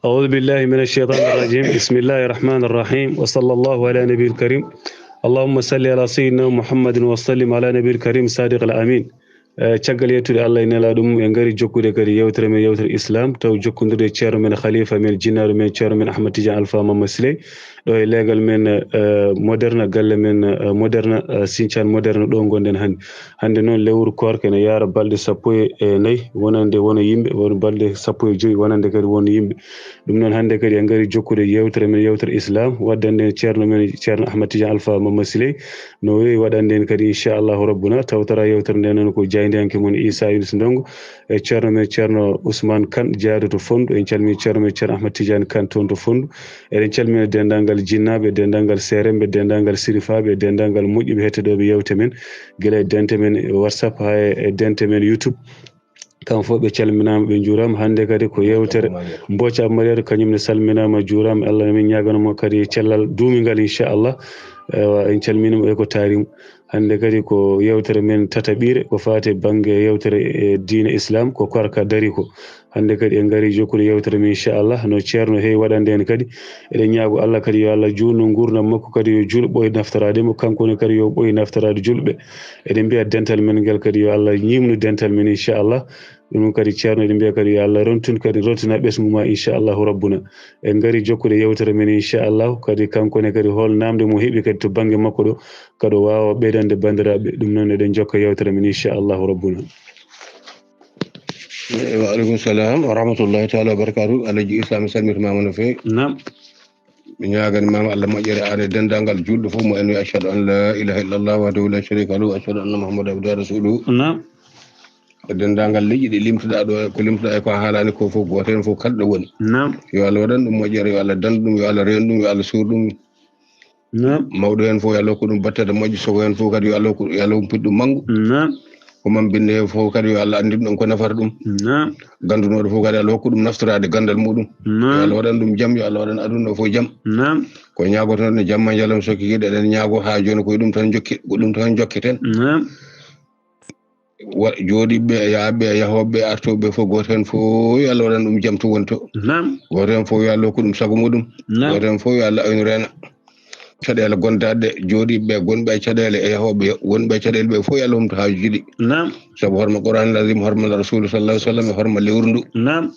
أعوذ بالله من الشيطان الرجيم بسم الله الرحمن الرحيم وصلى الله على نبي الكريم اللهم صل على سيدنا محمد وسلم على نبي الكريم صادق الأمين caggal yettude Allah e nela ɗum e ngari jokkude kadi yewtere men yewtere islam taw jokkondirde ceerno men khalifa men jinnaɗo men ceerno men Ahmad Tidiane Alpha Mama Siley ɗo e legal men moderne galle men moderne Sinthiane moderne ɗo gonɗen hande noon lewru korka ne yara balɗe 14 wonande wona yimɓe won balɗe 15 wonande kadi won yimɓe ɗum noon hande kadi en ngari jokkude yewtere men yewtere islam waddande ceerno men ceerno Ahmad Tidiane Alpha Mama Siley no wewi waɗande en kadi inchallahu rabbuna tawtara yewtere nde noon ko jaydiyanke mon Issa Yunus Ndongo e ceerno men ceerno Ousmane Kane jaaɗo to Fondu en calmini ceerno men ceerno Ahmad Tidiane Kane toon to Fondu eɗen calmina dendagal jinnaɓe dendagal seremɓe dendagal sirifaɓe dendagal moƴƴuɓe hettoɗoɓe yewte men guila e dente men WhatsApp ha e dente men YouTube kam fof ɓe calminama ɓe juurama hande kadi ko yewtere Mbocca Mariatu kañumne salminama juurama Allah min ñaganamo kadi cellal duumigal inchallah en calminimo e ko taarimo hande kadi ko yewtere men tataɓire ko fate banggue yewtere e diine islam ko korka dari ko hande kadi en gari jokkude yewtere men inchallah no ceerno heewi waɗande en kadi eɗen ñaago Allah kadi yo Allah juutno gurdam makko kadi yo julɓe ɓooy naftorademo kankone kadi yo ɓooyi naftorade julɓe eɗen mbiya dental men ngel kadi yo Allah ñimnu dental men inchallah ɗum kadi ceerno eɗen mbiya kadi yo Allah rontun kadi rottina ɓesguma inchallahu rabbuna en gari jokkude yewtere men inchallahu kadi kankone kadi hol namde mo heeɓi kadi to banggue makko ɗo kadi wawa ɓeydande bandiraɓe ɗum noon eɗen jokka yewtere men inchallahu rabbuna wa alaikum salam wa rahmatullahi ta'ala wa barakatuh alaji islam salmitimama no fewi nam mi ñaganimama Allah moƴƴere ane dendagal julɗo fof mo en wi ashhadu an la ilaha illallah wahdahu la sharika lahu ashhadu anna muhammadan abduhu wa rasuluhu nam dendagal leƴƴi ɗi limtuɗa ɗo ko limtuɗa e ko haalani ko fof goto hen fof kalɗo woni nam yo Allah waɗan ɗum moƴƴere yo Allah dandu ɗum yo Allah reen ɗum yo Allah suur ɗum nam mawɗo hen fof yo Allah hokku ɗum battede moƴƴo soko hen fof kadi yo Allah hokku yo Allah humpit ɗum manggu nam ko mambinde hen fof kadi yo Allah andin ɗum ko nafata ɗum nam gandunoɗo fof kadi Allah hokku ɗum naftorade gandal muɗum yo Allah waɗan ɗum jaam yo Allah waɗan aduna o fof jaam nam ko ñagotoɗen no jamma jalam sokki kiɗe eɗen ñaago ha joni koye ɗum tan jokki ko ɗum tan jokketen nam jooɗiɓe yaaɓe yahoɓe artoɓe fof goto hen fof yo Allah waɗan ɗum jaam to woni to nam goto hen fof yo Allah hokku ɗum sago muɗum goto hen fof yo Allah aynu rena caɗele gondaɗe jooɗiɓe gonɓe e caɗele e yahoɓe wonɓe e caɗele ɓe fof yo Allah humto haaji jiɗi nam saabu horma Qur'an lazim horma rasulu sallallahu alaihi wasallam e horma lewru ndu nam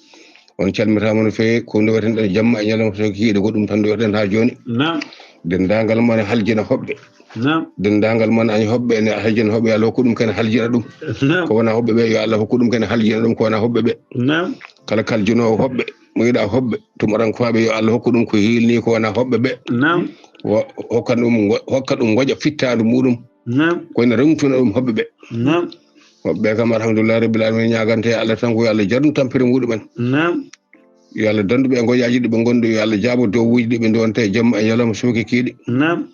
on calmitama no fewi ko ndewaten ɗen jamma e ñalawma so kiiɗe ko ɗum tan ndewaten ha joni nam dendagal man haljina hoɓɓe nam dendagal man añ hoɓɓe ene haljina hoɓɓe yo Allah hokku ɗum kene haljina ɗum ko wona hoɓɓe ɓe yo Allah hokku ɗum kene haljina ɗum ko wona hoɓɓe ɓe nam kala kaljinowo hoɓɓe mo yiɗa hoɓɓe tumarankoɓe yo Allah hokku ɗum ko hilni ko wona hoɓɓe ɓe nam hokka ɗum goƴa fittadu muɗum nam koyno remtuna ɗum hoɓɓe ɓe nam hoɓɓe kam alhamdulillah rabbil alamin ñagante Allah tan ko yo Allah jarnu tampere muɗumen nam yo Allah danduɓe e goƴaji ɗi ɓe gondi yo Allah jaabo dowuji ɗi ɓe donte jamma e ñalawma suuki kiiɗi nam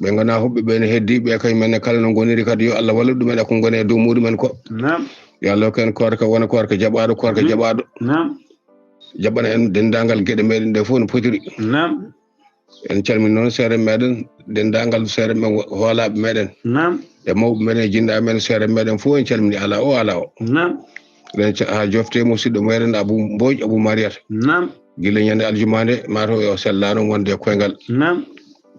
ɓe gona hoɓɓe ɓe ne heddiɓe kañumen kala no goniri kadi yo Allah wallu ɗumen e ko goni e dow muɗumen ko nam yo Allah hokku korka wona korka jaɓaɗo korka jaɓaɗo nam jaɓana en dendagal gueɗe meɗen ɗe fof no potiri nam en calmini noon seere meɗen dendagal seere men hoolaɓe meɗen nam e mawɓe men e jinnaɓe men seere meɗen fof en calmini ala o nam eɗen ha jofte musidɗo meɗen Abou Mbodj Abou Mariata nam guila ñande aljumande mataw o sellano wonde e koyngal nam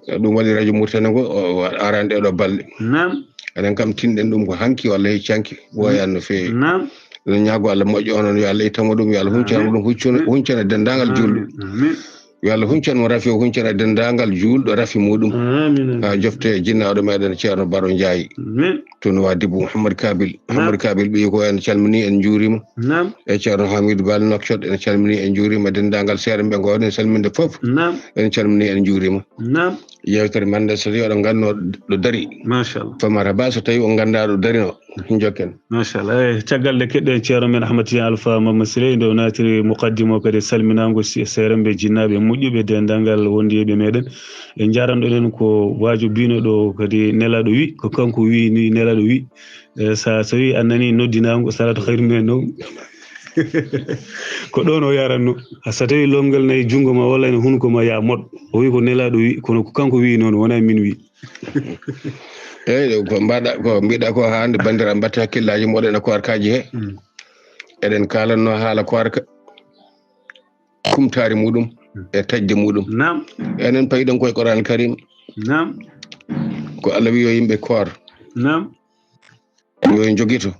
ɗum waɗi radio Mauritanie ngo arani ɗeɗo balɗe nam enen kam tinɗen ɗum ko hanki walla heccanki ɓooyan no fewi nam eɗen ñaago Allah moƴƴo onon yo Allah ittamo ɗum yo Allah huncana ɗum huncana dendagal julɗo yo Allah huncanmo rafi o huncana dendagal julɗo rafi muɗum ha jofte jinnaɗo meɗen ceerno Baro Ndiaye toon wadibo Mouhamadou Kabil ɓi ko en calmini en juurima e ceerno Hamidou Bal Nokshot en calmini en juurima dendagal seere ɓe gowɗen salminde foof en calmini en juurima yewtere mande so tawi oɗon ganno ɗo dari machallah famara ba so tawi o ganda ɗo darino jokken machallah eyi caggal nde keɗɗen ceerno men Ahmad Tidiane Alpha Mama Siley nde o natiri muqaddime o kadi salminago seeremɓe jinnaɓe moƴƴuɓe dendagal wondiɓe meɗen e jaranɗoɗen ko wajo bino ɗo kadi nelaɗo wi ko kanko wi ni nelaɗo wi sa tawi annani noddinago salatu khairu min nawm ko ɗon o yaranno so tawi longal nayi jungo ma walla ene hunko ma ya moɗ o wi ko nelaɗo wi kono ko kanko wi noon wona min wi eyyi ko mbaɗa ko mbiɗa ko hande bandiraɓe mbatte hakkillaji moɗon e korkaji he eɗen kalanno haala korka kumtari muɗum e tajde muɗum enen payiɗon koye Qur'an Karim ko Allah wi yo yimɓe koor yo jogito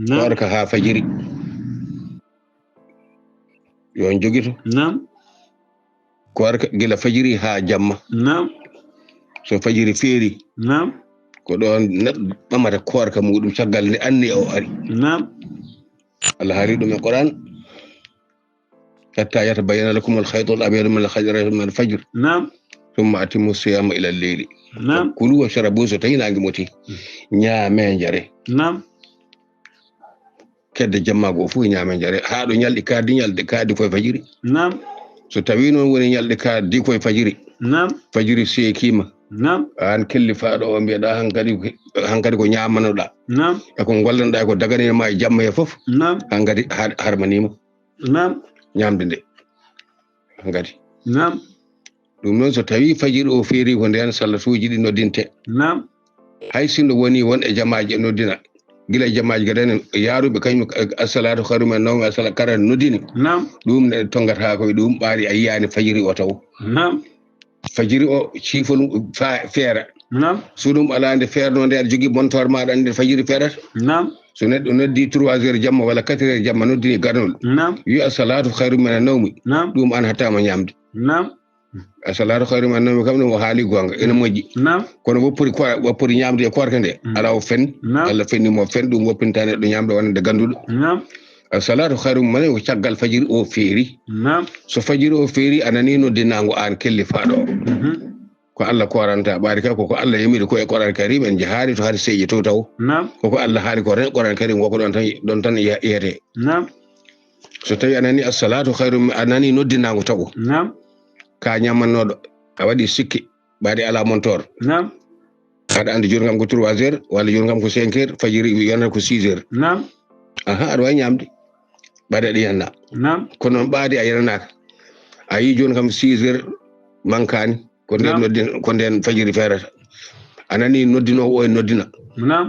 koor ka ha fajiri yo jogito koor ka gila fajiri ha jamma so fajiri feeri ko ɗon neɗɗo ɓamata koor ka muɗum caggal nde anni o ari Allah haali ɗum e Qur'an hatta yatabayyana lakum al-khaytu al-abyadu min al-fajr thumma atimmu siyama ila al-layli kulu washrabu so tawi nangue moti ñaame jare kedde jamma go fu ñaame jare ha ɗo ñalɗi kaadi koye fajiri so tawi noon woni ñalɗi kaadi koye fajiri fajiri seekima an kelli faaɗo o mbiyeɗa hankadi ko ñamanoɗa e ko gollanoɗa ko daganima e jamma e foof hankadi harmanima ñamde nde hankadi ɗum noon so tawi fajiri o feeri ko nden sallatuji ɗi noddinte hay sinno woni won e jamaji noddina gila e jamaji gaden yaaruɓe kañum assalatu khairum min nawm assala kara noddini ɗum ne tongata koye ɗum ɓaari a yiyani fajiri o taw fajiri o ciifol feera so ɗum alande feerno nde aɗa jogui montor maɗa ande fajiri feerata so neɗɗo noddi 3 heures jamma walla 4 heures jamma noddini garnol wi assalatu khairum min nawmi ɗum an hattama ñamde assalatu khairum min nawmi kam ɗum o haali gonga ene moƴƴi kono woppori ñamde e korka nde ala o fen Allah fennimo fen ɗum woppinta neɗɗo ñamde wonande ganduɗo assalatu khairum min nawmi ko caggal fajiri o feeri so fajiri o feeri anani noddinago an kelli faaɗo o ko Allah koranta ɓaari ka koko Allah yamiɗo ko e Qur'an Karim en jahaari to haade seeƴi to taw koko Allah haali ko ren Qur'an Karim woko ɗon tan yiyete so tawi anani assalatu khairum anani noddinago taw ka ñamannoɗo a waɗi sikki ɓaade ala montor aɗa andi joni kam ko 3 heures walla joni kam ko 5 heures fajiri yonata ko 6 heures aɗa wawi ñamde ɓaade aɗa yanna kono noon ɓaade a yananaka a yi joni kam 6 heures mankani ko nden fajiri feerata anani noddinowo o e noddina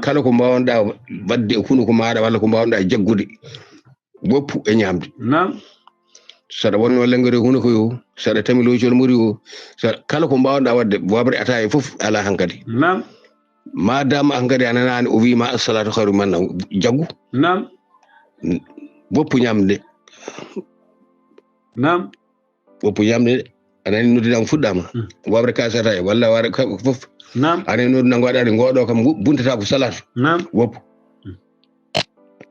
kala ko mbawonɗa wadde e hunuko maɗa walla ko mbawonɗa jaggude woppu e ñamde saɗa wonno lengere hunuko yo saɗa tamilocol muri o kala ko mbawonɗa wadde wabre ata e foof ala hankadi madama hankadi ananani o wima assalatu khairum min nawm jaggu woppu ñamde woppu ñamde anani noddinama fuɗɗama wabre kasata e walla wara foof anani noddinango waɗade ngoɗo kam buntata ko salatu woppu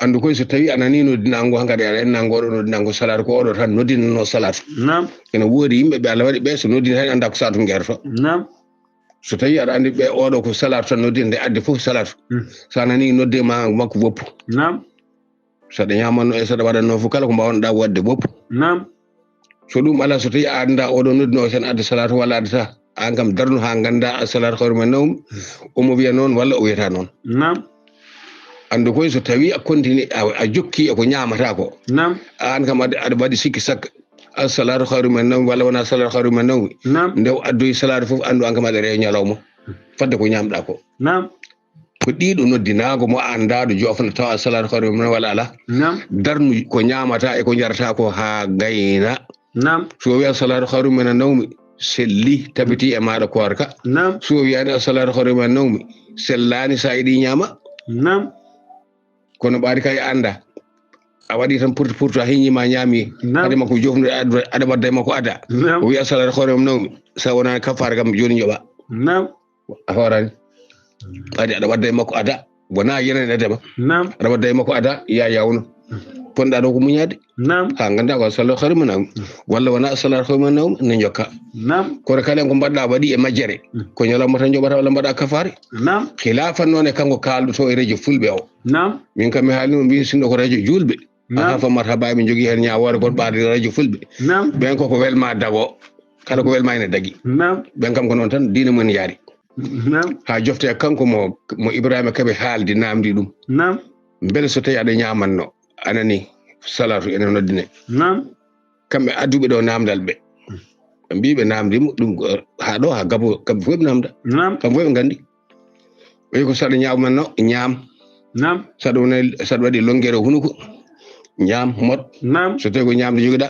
andu koye so tawi anani noddinango hankadi aɗa enna ngoɗo noddinango salatu ko oɗo tan noddinano salatu ene woodi yimɓe ɓe Allah waɗi ɓe so noddina tan anda ko salatu guerto so tawi aɗa andi ɓe oɗo ko salatu tan noddina nde adde foof salatu so anani nodde ma makko woppu saɗa ñamanno e saɗa waɗanno fof kala ko mbawnoɗa wadde woppu so ɗum ala so tawi a anda oɗo noddino tan adde salatu walla addata an kam darnu ha ganda assalatu khairum min nawm omo wiya noon walla o wiyata noon andu koye so tawi a continue a jokki eko ñamata ko an kam aɗa waɗi sikki sakka assalatu khairum min nawm walla wona assalatu khairum min nawm nde addoyi salatu foof andu an kam aɗa rewa ñalawma fadde ko ñamɗa ko ko ɗiɗo noddinago mo andaɗo jofna tawa assalatu khairum min nawm walla ala darnu ko ñamata e ko jarata ko ha gayna so wi assalatu khairum min nawm selli tabiti e maɗa korka so wiyani assalatu khairum min nawm sellani sa yiɗi ñama kono ɓaari kay anda a waɗi tan pourti a heññima ñaami ade makko jofnude aɗa wadda e makko ada o wi assalatu khairum min nawm sa wonani kafara kam joni joɓa a horani ade aɗa wadda e makko ada wona yenane adema aɗa wadda e makko ada ya yawno ponɗa ɗo ko muñade ha ganda ko assalatu khairum min nawm walla wona assalatu khairum min nawm ne jokka kono kala ko mbaɗɗa waɗi e majjere ko ñalawma tan joɓata walla mbaɗa kafare khilafan noon e kanko kalduto e radio fulɓe o min kam mi haalino mbi sinno ko radio julɓe aka fammata baɓe jogui hen ñawore goɗ ɓaade radio fulɓe ɓen koko welma dago kala ko welma ene dagui ɓen kam ko noon tan diine mumen yaari ha jofte kanko mo Ibrahima Kaɓe haaldi namdi ɗum beele so tawi aɗa ñamanno anani salatu ene noddine kamɓe adduɓe ɗo namdal ɓe mbiɓe namdimo ɗum ha ɗo ha gabo kamɓe fof ɓe namda kamɓe fof ɓe gandi ɓeyi ko saɗa ñamanno ñaam saɗa waɗi longere hunuko ñaam moɗ so tawi ko ñamde joguiɗa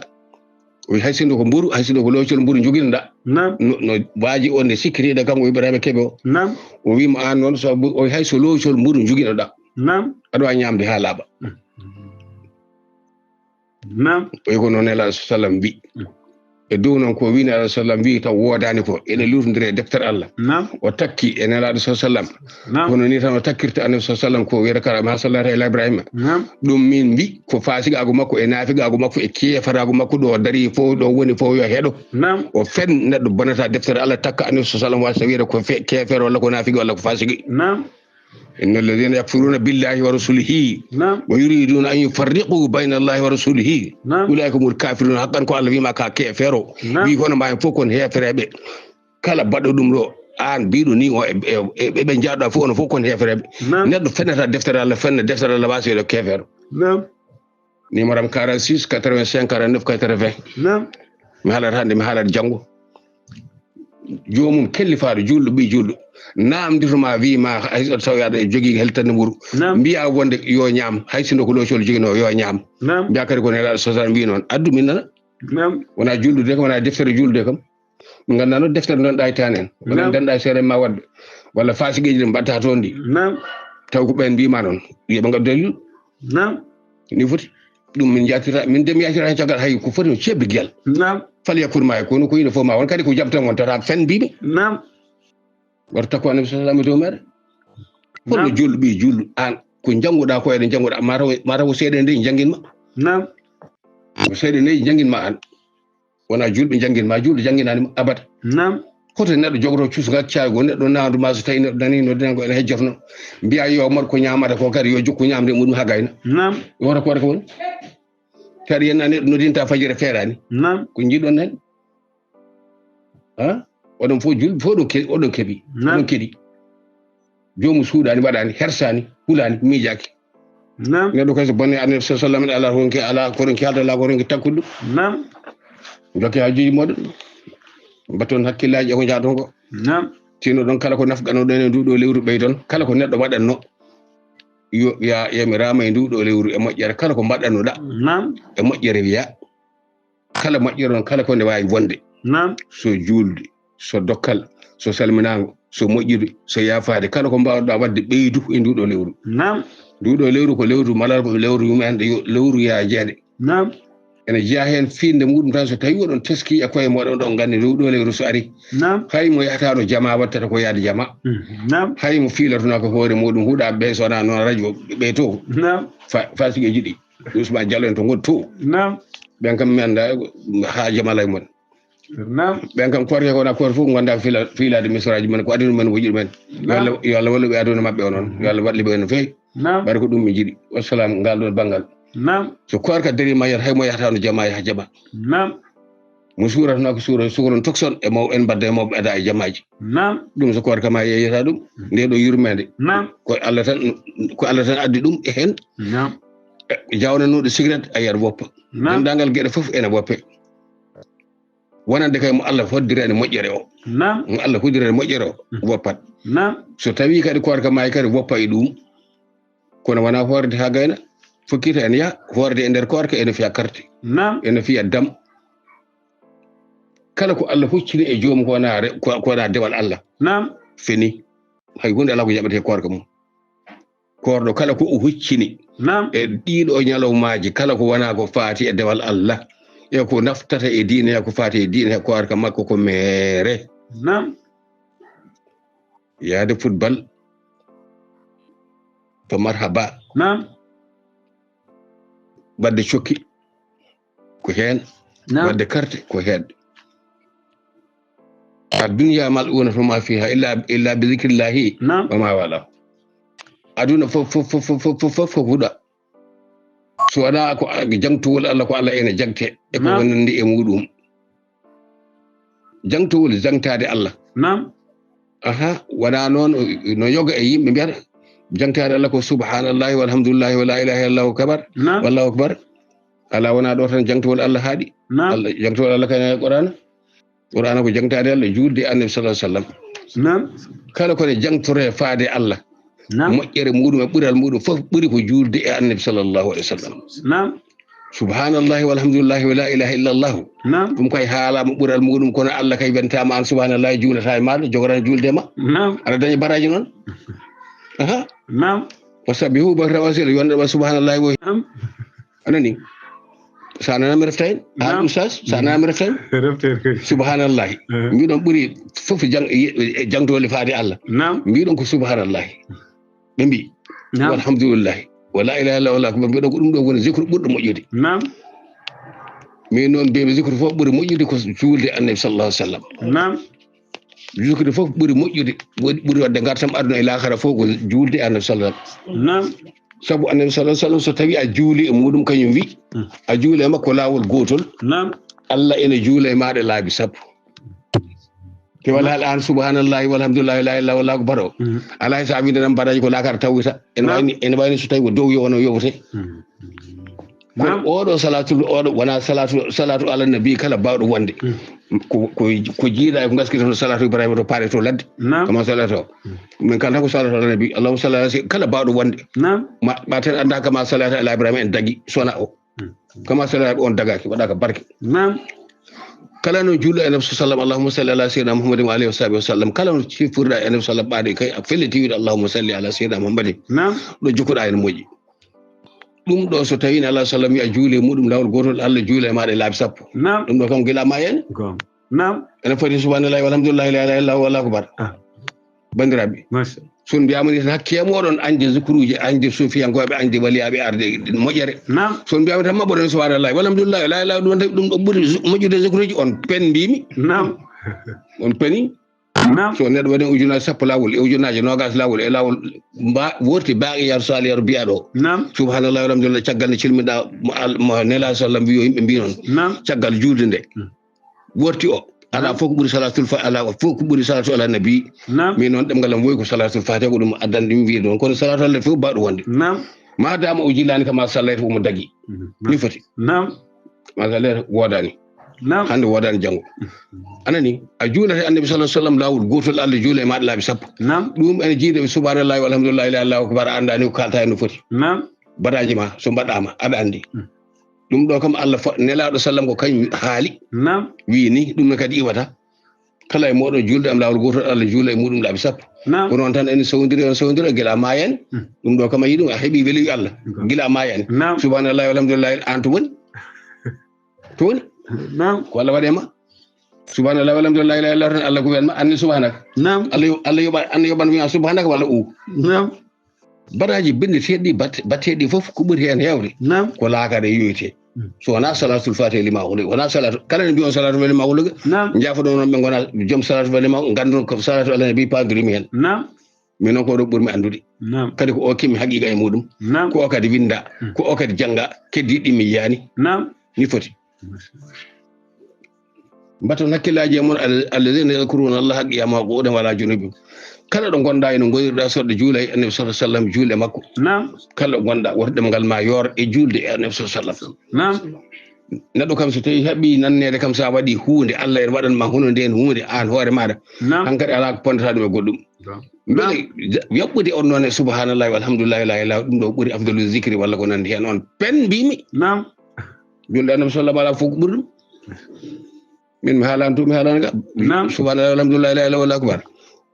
o haysindo ko mburu haysindo ko loocol mburu joginda nam no baaji on ne sikkiriɗe kanko Ibrahima Kebe o nam o wiima an noon so o hayso loocol mburu joginoɗa nam aɗa wawi ñamde ha laaɓa nam o wi ko noon Nelaɗo sallam mbi e dow noon ko wini Alah sallam mbi taw woodani ko ene lutodiri e deftere Allah nam o takki e Nelaɗo sallam nam kono ni tan o takkirta Annabi sallam ko wiyata kala ma sallata ila Ibrahima nam ɗum min mbi ko fasigaago makko e naafigaago makko e keefarago makko ɗo dari fof ɗo woni fof yo heɗo nam o fen neɗɗo bonata deftere Allah takka Annabi sallam wasa wiide ko keefere walla ko naafigi walla ko fasigi nam inna alladhina yakfuruna billahi wa rasulihi nam wa yuriduna an yufarriqu bayna allahi wa rasulihi nam ulaika humul kafirun haqqan ko Allah wima ka keefero nam wi kono mbawi fof kon hefereɓe kala baɗɗo ɗum ɗo an mbiɗo ni o ɓe jaaɗa fof ono fof kon hefereɓe nam neɗɗo fennata deftere Allah fenna deftere Allah wasi wiide keefero nam numéro am 46 85 49 80 nam mi haalata hannde mi haalata janngo joomum kellifaɗo julɗo ɓi julɗo namditoma wima hay taw yaɗa e jogui heltande mburu nam mbiya wonde yo ñaam hay sindo ko loocol jogino yo ñaam nam mbiya kadi ko Nelaɗo sallam mbi noon addu min nana nam wona julɗude kam wona deftere julɗude kam mi ganda noon deftere noon ɗaytani en wona danɗa seere ma wadde walla fasigueji ɗi mbatta toon ndi nam taw ko ɓen mbima noon wiɓe gaddu dalil nam ni foti ɗum min jatira min de mi yatira hen caggal hay ko foti no cebbi guel nam fal yakkude ma e kono ko yino fof ma won kadi ko jabtan won tata fen mbiɓe nam wato takko Annabi sallam e dow mere holno julɗo ɓi julɗo an ko jannguɗa ko ene jannguɗa mataw ko seeɗe nde jangguinma nam ko seeɗe nde jangguinma an wona julɓe jangguinma julɗo jangguinanima abada nam hoto neɗɗo jogoto cuusgal caago neɗɗo nanduma so tawi neɗɗo dani no dengo ene hejjotno mbiya yo mar ko ñamata ko kadi yo jokku ñamde muɗum ha gayna nam wota ko waɗa ko woni kadi yenna neɗɗo nodinta fajiri feerani nam ko jiiɗon hen ha oɗon fof julɓe fof oɗon keeɓi oɗon keeɗi jomum suuɗani waɗani hersani hulani miijaki nam neɗɗo kay so bonni Annabi sallam ala honke ala koɗon kalda ala koɗon takkude ɗum nam jokke hajjuji moɗon mbatton hakkillaji e ko jaaton ko nam tino ɗon kala ko nafganoɗon e nduɗo lewru ɓeydon kala ko neɗɗo waɗanno yo yami rama e nduɗo lewru e moƴƴere kala ko mbaɗannoɗa nam e moƴƴere wiya kala moƴƴere on kala konde wawi wonde nam so julde so dokkal so salminago so moƴƴude so yafade kala ko mbawɗa wadde ɓeydu e nduɗo lewru nam nduɗo lewru ko lewru malal ko lewru yumande lewru yajeede nam ene jeeya hen finde muɗum tan so tawi oɗon teski e koye moɗon ɗon gandi nduɗo lewru so ari nam hay mo yahataɗo jama wattata ko yaade jama nam hay mo filatunako hoore muɗum huuɗa ɓe sona noon radio ɓe to nam fasigueji ɗi Ousmane Diallo en to gon to nam ɓen kam mi anda ha jamalay mon nam ɓen kam korke kona koto fof gonda filade misraji men ko adino men woƴƴuɗo men yo Allah walluɓe aduna mabɓe o noon yo Allah walliɓe no fewi nam ɓayde ko ɗum mi jiiɗi wassalamu ngal ɗon banggal nam so korka darima yata hay mo yahatano jama yaha jaɓa nam mo suratano ko suura sukaron tokson e maw en mbadda e mawɓe ada e jamaji nam ɗum so korka ma yeyata ɗum nde ɗo yurmede nam ko Allah tan addi ɗum e hen nam jawnanoɗo cigarette a yiyat woppa dendagal gueɗe foof ene woppe wonande kay mo Allah hoddirani moƴƴere o nam mo Allah hoddirani moƴƴere o woppat nam so tawi kadi korka ma kadi woppa e ɗum kono wona hoorde ha gayna fokkita ene yaha hoorde e nder korka ene fiya carte nam ene fiya dam kala ko Allah huccini e joomum ko wona dewal Allah nam fini hay hunde ala ko jaɓete korka mum korɗo kala ko o huccini nam e ɗiɗo ñalawmaji kala ko wona ko faati e dewal Allah e ko naftata e diine e ko faati e diine e korka makko ko mere nam yaade football to marhaba nam wadde cokki ko hen nam wadde carte ko hen الدنيا ملعونة ما فيها إلا بذكر الله وما والاه aduna fof huɗa so wona ko jangtowol Allah ko Allah ene jagte e ko wonande e muɗum jangtowol jangtade Allah nam aha wona noon no yoga e yimɓe mbiyata jangtade Allah ko subhanallahi walhamdulillahi wa la ilaha illallah akbar wallahu akbar ala wona ɗo tan jangtowol Allah haaɗi Allah jangtowol Allah kane Qur'ana ko jangtade Allah julde Annabi sallallahu alaihi wasallam nam kala ko ne jangtore faade Allah nam moƴƴere muɗum e ɓural muɗum fof ɓuri ko julde e Annabi sallallahu alaihi wasallam nam subhanallahi walhamdulillahi wa la ilaha illallah نعم ɗum koye haalama ɓural muɗum kono Allah kay wentama an subhanallahi juulata e maɗa jogorani juuldema نعم aɗa daña baraji noon aha نعم wasabbihu bukratan wa asila yonɗema subhanallahi wo نعم anani sa nanami refta hen an oustas sa nanami refta hen رفتي subhanallahi mbiɗon ɓuuri foof jangtole faade Allah نعم mbiɗon ko subhanallahi ɓe mbi نعم walhamdulillahi wala ilaha illa wallahu akbar mbiɗon ko ɗum ɗo woni zicre ɓurɗo moƴƴude نعم min noon mbimi zicre fof ɓuuri moƴƴude ko juulde annabi sallallahu alih w sallam نعم zicre fof ɓuuri moƴƴude ɓuuri wadde gartam aduna e lakara fof ko juulde annabi sallam نعم sabu annabi sallallahu alih w sallam so tawi a juuli e muɗum kañum wi a juule makko laawol gotol نعم Allah ene juula e maɗa laabi sappo ke wala haal an subhanallahi walhamdulillahi la ilaha illallah akbar o ala e sa winde tan baraji ko lakara tawita ene wayni so tawi ko dow yo wono yowte kono oɗo salatul oɗo wona salatu ala nabi kala bawɗo wonde ko jiiɗa ko gaskitono salatu ibrahima to paare to ladde نعم kama salatu o min kalata ko salatu ala nabi allahumma salli ala sayyidina kala bawɗo wonde نعم ma ten anda kama salatu ala ibrahima en dagui sona o kama salatu on dagaki waɗaka barke نعم kala no juulo e nabi sallam allahumma salli ala sayyidina muhammadin wa alihi wa sahbihi wa sallam kala no cifirɗa e nabi sallam ɓaade kay a felliti wiide allahumma salli ala sayyidina muhammadin نعم ɗo jokkuɗa ene moƴƴi ɗum ɗo so tawi alah sallam wiya juule muɗum lawol gotol Allah juula e maɗa e laabi sappo نعم ɗum ɗo kam gila ma hen قام نعم ene foti subhanallahi walhamdulillahi la ilaha illallah wallahu akbar bandiraɓe ما شاء son mbiyama ni tan hakke moɗon ande zikruji ande sufiyankoɓe ande waliyaɓe arde moƴƴere نعم son mbiyama tan mabɓoɗen subhanallahi walhamdulillahi la ilaha ɗum ɗum ɗo ɓuuri moƴƴude zikruji on pen mbimi نعم on peni نعم so neɗɗo waɗi ujunaji sappo lawol e ujunaji nogas lawol e lawol worti baaqi yar saliyar biyaɗo نعم subhanallahi walhamdulillah caggal nde cilmiɗa mo nela sallam wiyo yimɓe mbi noon نعم caggal julde nde worti o ala fof ko ɓuuri salatul fa ala fof ko ɓuuri salatu ala nabi نعم min noon ɗemgal am woyi ko salatul fatiha ko ɗum addande ɗum wiide noon kono salatu allah fof baɗo wonde نعم madama o jillani kama sallayta omo dagui ni foti نعم ma sallayta wodani نعم hande wodani janggo anani a juulata annabi sallallahu alaihi wasallam lawol gotol Allah juula e maɗa laabi sappo نعم ɗum ene jiide subhanallahi walhamdulillahi la ilaha illallah akbar anda ni ko kalta no foti نعم baraji ma so mbaɗama aɗa andi ɗum ɗo kam Allah nelaɗo sallam ko kañum haali نعم wi ni ɗum ne kadi iwata kala e moɗon julde am lawol gotol Allah juula e muɗum laabi sappo نعم ko noon tan ene sowdiri gila ma yen ɗum ɗo kam a yiɗum a heeɓi weeli Allah gila ma yen نعم subhanallahi walhamdulillahi an to woni نعم ko Allah waɗema subhanallahi walhamdulillahi la ilaha illallah Allah ko wiyanma anni subhanaka نعم Allah yoɓan wiya subhanaka walla نعم baraji binde teɗɗi batteɗi fof ko ɓuri hen hewde نعم ko laakade yoyte so wona salatul fatiha lima huluga wona salatu kala ne mbiyon salatu lima huluga نعم jaafoɗon noon ɓe gona joom salatu lima gandon ko salatu ala nabi padirimi hen نعم min noon ko ɗo ɓuurmi andude نعم kadi ko o kimmi haqiqa e muɗum نعم ko o kadi winda ko o kadi jangga keddiɗi mi yiyani نعم ni foti mbaton hakkillaji e mon alladina yadkuruna allaha qiyama qu'udan wala junubin kala ɗo gonɗa eno goyruɗa soɗɗo juula e annabi sallallahu alaihi wasallam juulde makko نعم kala ɗo gonɗa woto ɗemgal ma yoor e julde e annabi sallallahu alaihi wasallam نعم neɗɗo kam so tawi heɓi nannede kam sa waɗi hunde Allah en waɗanma hono nden hunde an hoore maɗa نعم hankkadi ala ko pondata ɗum e goɗɗum beele yaɓɓude on noon e subhanallahi walhamdulillahi la ilaha ɗum ɗo ɓuuri afdalu zicri walla ko nandi hen on pen mbimi نعم julde annabi sallallahu alaihi wasallam ala fof ko ɓuuri ɗum min mi haalani to mi haalani ga نعم subhanallahi walhamdulillahi la ilaha wallahu akbar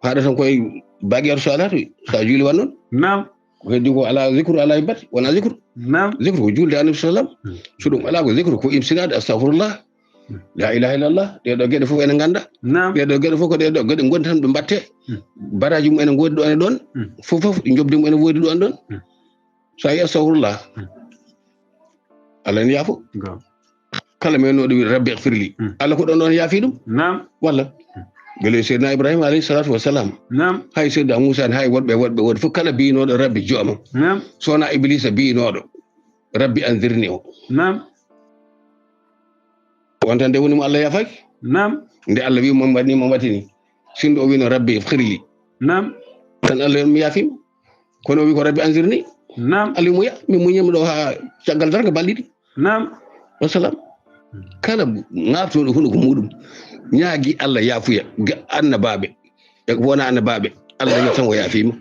haɗa tan koye baguiyato salatu sa juuli wan noon نعم ko heddi ko ala zicre ala batte wona zicre نعم zicre ko julde annabi sallam so ɗum ala ko zicre ko imsinade astahfirullah la ilaha illallah ɗeɗo gueɗe fof ene ganda نعم ɗeɗo gueɗe fof ko ɗeɗo gueɗe gondi tan ɓe mbatte baraji mum ene godi ɗo ene ɗon fof jobdi mum ene woodi ɗo en ɗon sa yi astahfirullah Allah ne yaafo قام kala menoɗo wi rabbi ighfirli Allah ko ɗon ɗon yaafi ɗum نعم walla beele seydina ibrahima alayhi salatu wassalam نعم hay seydina moussa en hay woɗɓe woodi fof kala binoɗo rabbi jooma نعم sowona iblisa binoɗo rabbi anzirni o نعم on tan nde woni mo Allah yaafaki نعم nde Allah wi mo waɗini sinno o wino rabbi ighfirli نعم tan Allah mi yaafima kono o wi ko rabbi anzirni نعم Allah muya mi muñima ɗo ha caggal darga balɗiɗi نعم wassalam kala ŋaftoɗo huno ko muɗum ñaagui Allah yaafuya annabaɓe e wona annabaɓe Allah wi tan o yaafima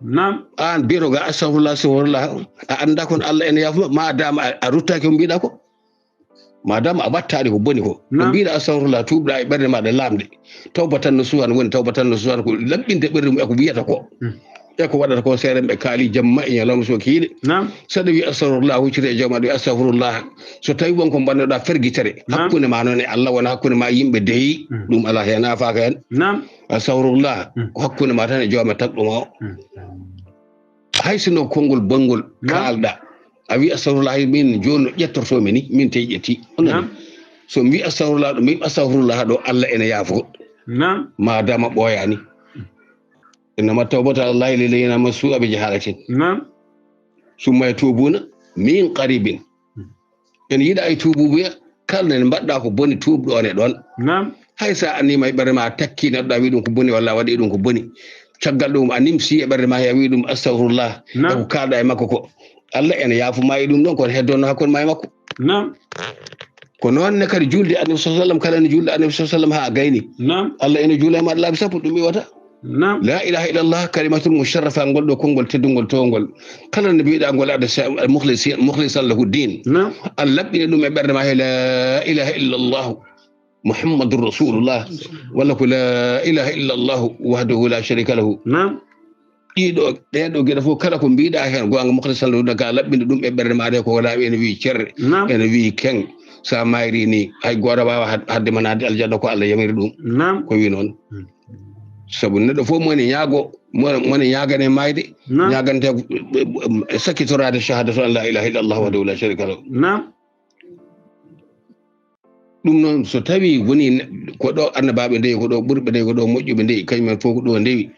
نعم an biroga astahfirullah astahfirullah a anda kono Allah ene yaafuma ma dama a ruttaki ko mbiɗa ko madama abattade ko boni ko biida astaghfirullah tubda e berde ma de lamde tawbatan nasuhan woni tawbatan nasuhan ko labbinde berde mum e ko wiyata ko e ko wadata ko seere be kaali jamma e nyalom so kiide sada wi astaghfirullah huccire jawma do astaghfirullah so tawi wonko bannoda fergitere hakkunde ma non e Allah wona hakkunde ma yimbe deyi dum ala hen afaaka hen astaghfirullah ko hakkunde ma tan e jawma tabdum o haysino kongol bangol kalda a wi astaghfirullah min joni ƴettorto mi ni min tay ƴetti onani so mi astaghfirullah do mi astaghfirullah do Allah ene yaafo madama ɓooyani innama tawbatu alallahi lilladhina masu bi jahalatin summa yatubuna min qaribin en yida ay tububuya kalne mbadda ko boni tubdo one don haysa anima e ɓerde ma takki neɗɗo a wi ɗum ko boni walla waɗi ɗum ko boni caggal ɗum a nimsi e ɓerde ma a wi ɗum astaghfirullah e ko kalɗa e makko ko Allah ene yaafuma e ɗum ɗon kono heddono hakkude ma e makko ko noonne kadi julde annabi sallam kala ene julde annabi sallam ha gayni Allah ene juula e maɗa laabi sappo ɗum iwata la ilaha illallah kalimatul musharrafa ngol ɗo konngol teddungol towngol kala nde mbiɗa ngol aɗa mukhlisan lahu din a laɓɓine ɗum e ɓerde ma he la ilaha illallah muhammadur rasulullah walla ko la ilaha illallah wahdahu la sharika lahu ɗeɗo geɗe fof kala ko mbiɗa hen gonga mukhlisan lahu ka laɓɓinde ɗum e ɓerde ma de ko laaɓi ene wi cerre ene wi keng sa mayri ni hay goto wawa hadde manade aljanna ko Allah yamiri ɗum ko wi noon sabu neɗɗo fof moni ñaago moni ñagane mayde ñagante sakkitorade shahadatu an la ilaha illallah wahdahu la sharika lahu ɗum noon so tawi woni ko ɗo annabaɓe ndewi ko ɗo ɓurɓe ndewi ko ɗo moƴƴuɓe ndewi kañumen fof ko ɗo ndewi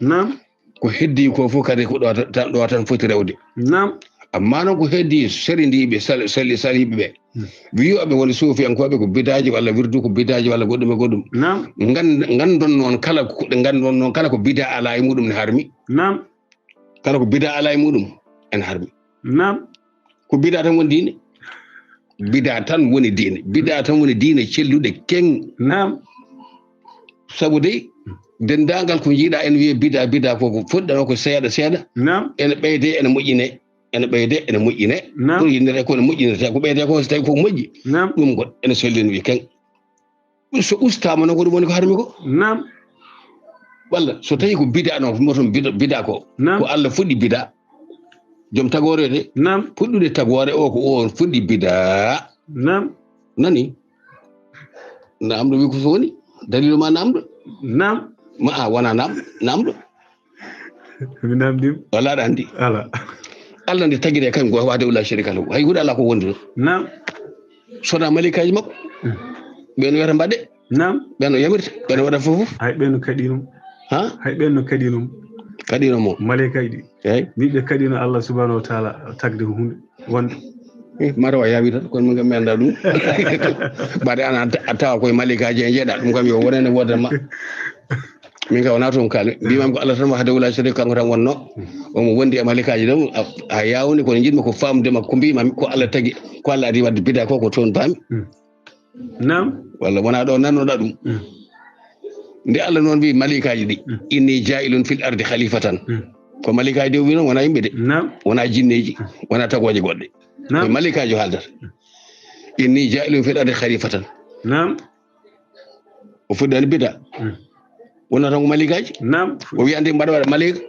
ko heddi ko fof kadi ko ɗo tan foti rewde amma noon ko heddi serindiɓe saliɓe ɓe wiyoɓe woni suufiyankoɓe ko bidaji walla wirdu ko bidaji walla goɗɗum e goɗɗum gandon noon kala koɗe gandon noon kala ko bida ala e muɗum ne harmi kala ko bida ala e muɗum ene harmi ko bida tan woni diine bida tan woni diine bida tan woni diine celluɗe keng sabu de dendagal ko jiiɗa ene wiye bida koko fuɗɗano ko seeɗa ene ɓeyde ene moƴƴine ene ɓeyde ene moƴƴine pour yindere ko ene moƴƴinete ko ɓeyde ko so tawi koko moƴƴi ɗum gon ene sellini wi keng so ustama noon ko ɗum woni ko harmi ko walla so tawi ko bida noon moton bida ko ko Allah fuɗɗi bida joom tagore de fuɗɗude tagore o ko o fuɗɗi bida nani namɗo wi ko so woni dalilu ma namɗo ma a wona namɗo mi namdim walla aɗa andi Allah nde tagire kañum go wahdahu la sharika lahu hay huɗo ala ko wondi ɗon sona malikaji makko ɓen wiyata mbaɗe ɓen o yamirta ɓen waɗa fof hay ɓen kaɗinum hay ɓen no kaɗinum mo malikaji ɗi eyyi miɓe kaɗino Allah subhanahu wa taala tagde ko hunde wonde mara wa yawi tan kono min mi anda ɗum ɓaade an a tawa koye malikaji e jeeɗa ɗum kam yo wonene wodanma min ka wona toon kaali mbimami ko Allah tan wahdahu la sharika kanko tan wonno omo wondi e malikaji ɗum a yawni kono jiɗmi ko famdema ko mbimami ko Allah tagui ko Allah adi wadde bida ko toon paami walla wona ɗo nannoɗa ɗum nde Allah noon wi malikaji ɗi inni jailun fil ardi khalifatan ko malikaji de wi noon wona yimɓe de wona jinneji wona tagoje goɗɗe ko malikaji haaldata inni jailun fil ardi khalifatan o fuɗɗani bida wona tan ko malikaji o wiya nde mbaɗa waɗa malika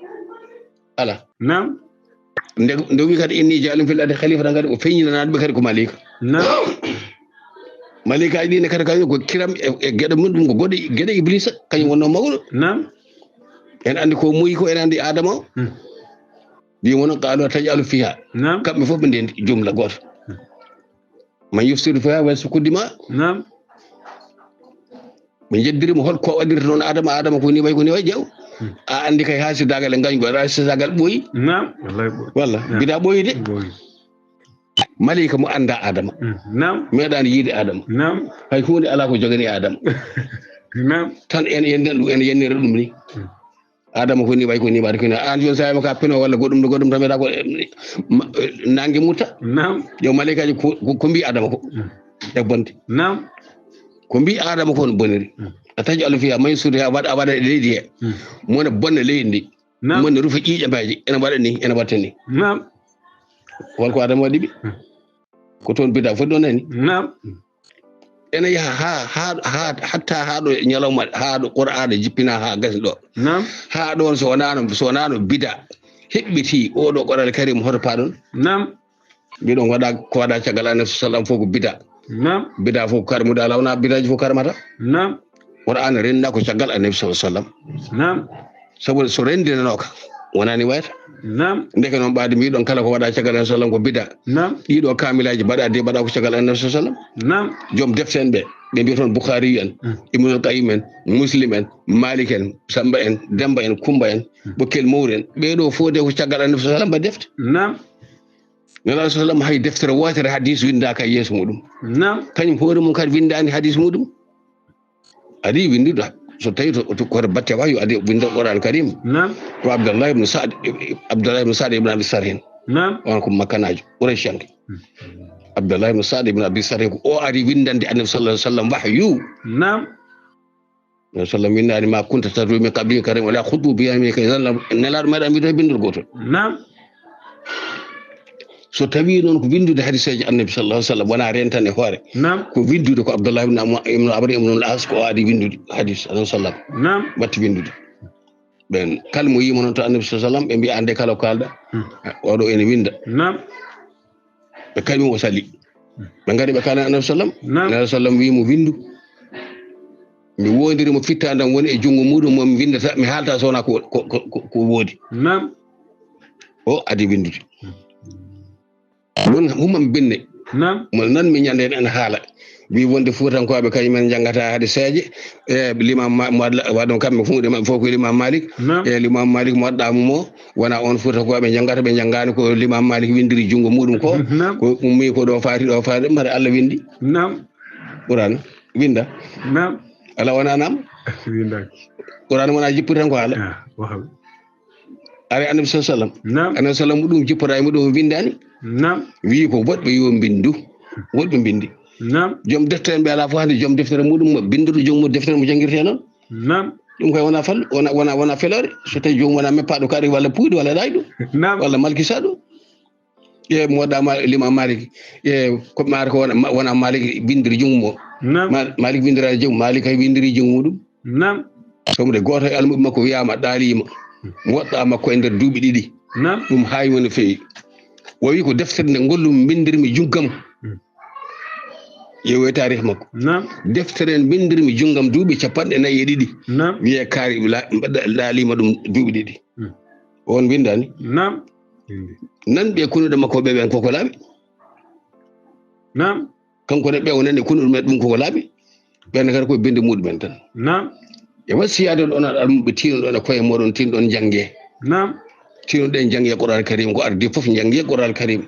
ala nde wi kadi inni jailun fil ardi khalifatan kadi o feññinanaɗo ɓe kadi ko malika malikaji ɗi ne kadi kañum ko kiram e gueɗe muɗum ko gueɗe iblisa kañum wonno mawɗo en andi ko muyi ko en andi adama o mbimo noon qaalu tajalu fiha kamɓe fof ɓe ndendi jumla goto man yufsidu fiha wa sukuddima ɓe jeddirimo holko waɗirta noon adama ko ni way ƴeew a andi kay ha sidagal e gañgo aɗa sidagal ɓooyi walla mbiɗa ɓooyi de malika mo anda adama meeɗani yiide adama hay hunde ala ko jogani adama tan en yenden ɗum en yennira ɗum ni adama ko ni way ko ni waɗa koni an joni sawima ka pino walla goɗɗum tan meeɗa ko nangue mutta yo malikaji ko mbi adama ko e bonde ko mbi adama ko no boniri a taji Allah fiya may suudi a waɗa e leydi he mone bonne leydi ndi mone rufa ƴiƴambaji ene waɗa ni ene watta ni holko adama waɗi ɓe ko toon bida foti ɗon nani ene yaha ha hatta haɗo ñalawma haɗo qur'ana jippina ha gasi ɗo nam ha ɗon so wonano bida heɓɓiti oɗo qur'an karim hoto paɗon nam mbiɗon waɗa ko waɗa caggal annabi sallam fof ko bida nam bida fof karmude ala wona bidaji fof karmata nam qur'ana renna ko caggal annabi sallam nam sabu so rendinanoka wonani wayata nam ndeke noon ɓaade mbiɗon kala ko waɗa caggal annabi sallam ko bida nam ɗiɗo kamilaji mbaɗa de mbaɗa ko caggal annabi sallam nam joom defte en ɓe mbiya toon boukhari en ibnul qayyim en muslim en malik en samba en demba en kumba en ɓokkel mawri en ɓeɗo fof de ko caggal annabi sallam mba defte nam nelaɗo sallam hay deftere wotere hadis windaka e yeeso muɗum nam kañum hoore mum kadi windani hadis muɗum adi windiɗo so tawi koto batte wa yo adi winda qur'an karim nam ko abdallah ibn sa'd ibn abi sarhin nam on ko makkanajo qurayshanke abdallah ibn sa'd ibn abi sarhin ko o ari windande annabi sallallahu alaihi wasallam wahyu nam sallam windani ma kunta tadru min qabli karim wala khudu bi yamika sallam nelaɗo meɗa wiide bindol gotol nam so tawi noon ko windude hadiseji annabi sallallahu alaihi wasallam wona rentane hoore nam ko windude ko abdallah ibn amr ibn al-as ko adi windude hadis annabi sallam nam batti windude ben kala mo yimo noon to annabi sallallahu alaihi wasallam ɓe mbiya ande kala ko kalda oɗo ene winda nam ɓe kañum o sali ɓe ngari ɓe kala annabi sallam annabi sallam wimo windu mi wondiri mo fittandam woni e jungo muɗum momi windata mi haalta sowona ko woodi nam o adi windude ɗum humam binne mo nanmi ñande en haala wi wonde fuutankoɓe kañumen janggata hadiseje e limam waɗon kamɓe fuuɗe maɓɓe fof ko limam malik e limam malik mo waɗɗamo mo wona on fuutankoɓe janggata ɓe janggani ko limam malik windiri jungo muɗum ko ummi ko ɗo faati mbaɗa Allah windi ɓuran winda ala wona nam ɓuran wona jippiri tan ko haala ari annabi sallam annabi sallam ɗum jippora e muɗum windani wi ko woɗɓe yo bindu woɗɓe bindi joom deftere mbiya ala fof hande joom deftere muɗum binduɗo joomum deftere mo jangguirte noon ɗum koye wona fallu wona felore so tawi joomum wona meppaɗo kaari walla puyɗo walla ɗayɗo walla malkisaɗo e mo waɗɗama limam malik e koɓe maari ko wona malik bindiri jungo mo malik bindirani jungo malik hay windiri jungo muɗum somude goto e almuɓe makko wiyama ɗaalima mo waɗɗa makko e nder duuɓi ɗiɗi ɗum hayimo no fewi o wi ko deftere nde gollum bindirmi junggam yewoye tarih makko deftere en bindirmi junggam duuɓi 4 wiye kaari laalima ɗum duuɓi ɗiɗi on windani nanɓe kunuɗe makko ɓeɓen koko laaɓi kanko ne ɓewo nani kunuɗe men ɗum koko laaɓi ɓenne kadi koye binde muɗumen tan e wasiyade ɗon aɗa almuɓe tinoɗon e koye moɗon tinɗon jangge tinoɗen jangge qur'an karim ko ardi foof jangge qur'an karim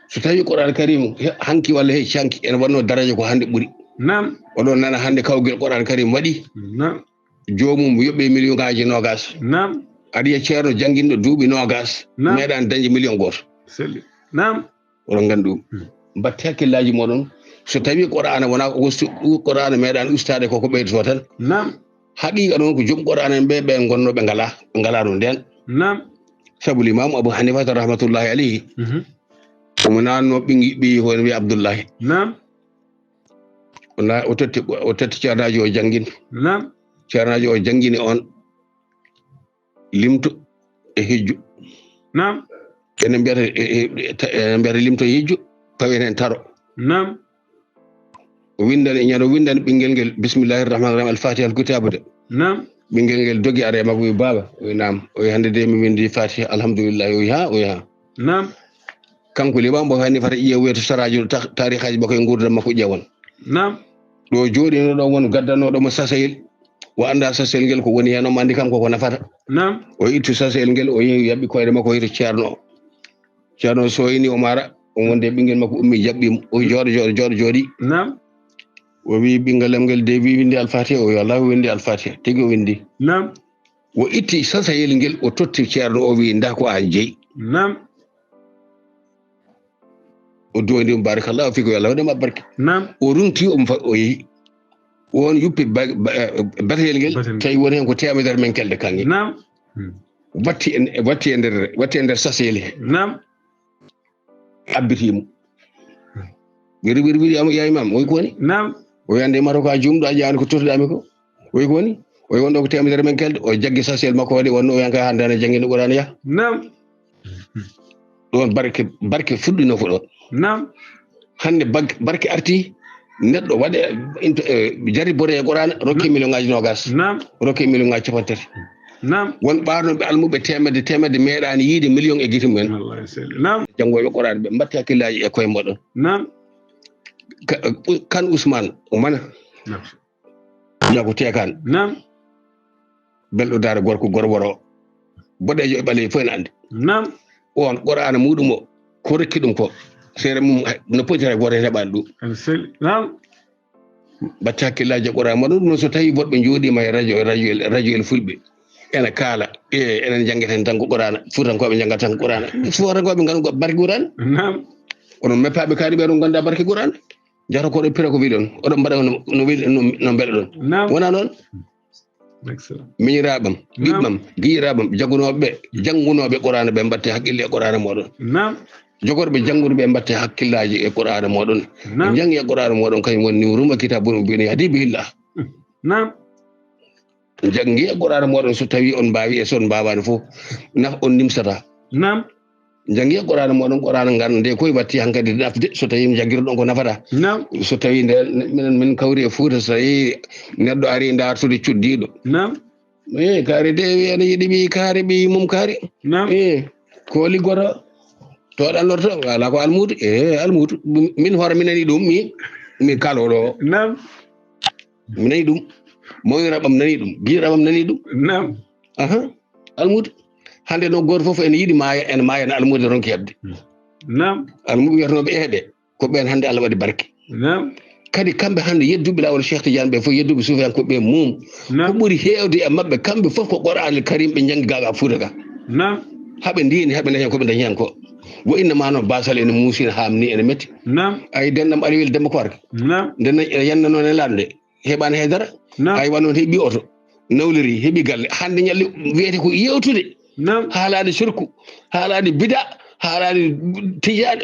so tawi qur'an karim hanki walla hey canki ene wanno daraja ko hande ɓuuri oɗon nana hande kawgel qur'an karim waɗi jomum yoɓɓe million ngaji nogas aɗa yiya ceerno jangguinɗo duuɓi nogas meeɗani dañde million goto oɗon gandi ɗum batte hakkillaji moɗon so tawi qur'ana wona qur'ana meeɗani ustade koko ɓeydoto tan haqiqa noon ko joom qur'ana en ɓe gonno ɓe ngala ɗum nden sabu l'imam abou hanifata rahmatullahi alayhi omo nanno ɓi hono wiya abdoullahi o totti ceernaji o janggini ceernaji o janggini on limto e hejju ene mbiyata limto e hejju pawen hen taro o windani e ñande o windani ɓinguel ngel bisimillahi rahmani rahim alfatiha alkitabu de ɓinguel ngel dogi ara e makko wi baba o wi nam o wi hande de mi windi fatiha alhamdulillah o wi ha kanko limam bo hani fata ƴeew weto saraji tarihaji bakoye gurdam makko ƴeewon ɗo jooɗino ɗon won gaddanoɗomo sasayel o anda sasayel ngel ko woni hen omo andi kanko ko nafata o ittu sasayel ngel o yehi yaɓɓi koyɗe makko hito ceerno o soyni o mara o wonde ɓinguel makko ummi jaɓɓimo o jooɗi o wi ɓinguelem ngel de wi windi alfatiha o wi wallahi windi alfatiha tigi o windi o itti sasayel ngel o totti ceerno o wi nda ko an jeeyi o dondi barakallahu fiko yo Allah waɗema barke o runti o yeehi won yuppi batayel ngel tawi woni hen ko temedere men kelde kange watti e nder sasayel he abbitimo wiiri yayi mam oyi ko woni o yande maro ko jumdo ajaani ko totudami ko o woni o wondo ko temedere men kelde o jaggi sasel makko wadi wonno yanka handana jangino qur'an ya nam don barke fuddino ko don nam hande barke arti neddo wade jari bore qur'an rokki million ngaji nogas nam rokki million ngaji capantati nam won baarno be almube temede meedani yiide million e gitum en wallahi sel nam jangobe qur'an be mbatti hakkillaji e koy modon nam kan Ousmane o mana nam jago tekan nam beldo dara gorko gorboro bodejo e bale fo en ande nam on qur'an mudumo ko rekki dum ko sere mum no potira gore heban dum sel nam batta hakkillaji qur'an modon no so tawi bodbe jodi ma radio fulbe ena kala enen jangeten tan ko qur'an futan ko be jangatan qur'an furan ko be ngal barki qur'an nam onon meppabe kaadi be don ganda barki qur'an jara ko do pira ko widon odon bada no wi no beddo don wona non excellent miñirabam bibbam giirabam jagunobe jangunobe qur'an be mbatte hakkille e qur'an modon nam jogorbe jangurbe mbatte hakkillaji e qur'an modon jangi e qur'an modon kay woni ruma kitabun bi hadi billah nam jangi e qur'an modon so tawi on baawi e son baabani fu naf on nimsata nam jangi e qur'an modon qur'an ngande koy batti hankadi nafde so tawi jangirdo ko nafata nam so tawi min kawri e fuuta so yi neddo ari dartude cuddido nam kaari de ene yidi bi kaari bi mum kaari nam ko li goro to dan lorto wala ko almudu almudu min hore min nani dum mi kalodo nam min nani dum moy rabam nani dum bi rabam nani dum nam almudu hande no gor fofu en yidi maya en almudu ronki yabde nam almudu yernobe ehde ko ben hande Allah wadi barke nam kadi kambe hande yeddube lawol Cheikh Tidiane be fo yeddugo Soufiane ko be mum ko buri heewde e mabbe kambe fof ko Qur'an al-Karim be jangi gaga fuudaga nam habe ndini habe dañan ko be dañan ko wo inna mano basal en musina hamni en metti nam ay dennam ari wel demba ko warke nam den yanna non e lande hebane hedara ay wonon hebi oto nawliri hebi galle hande nyalli wiete ko yewtude nam haalade shirku haalade bid'a haalade tijane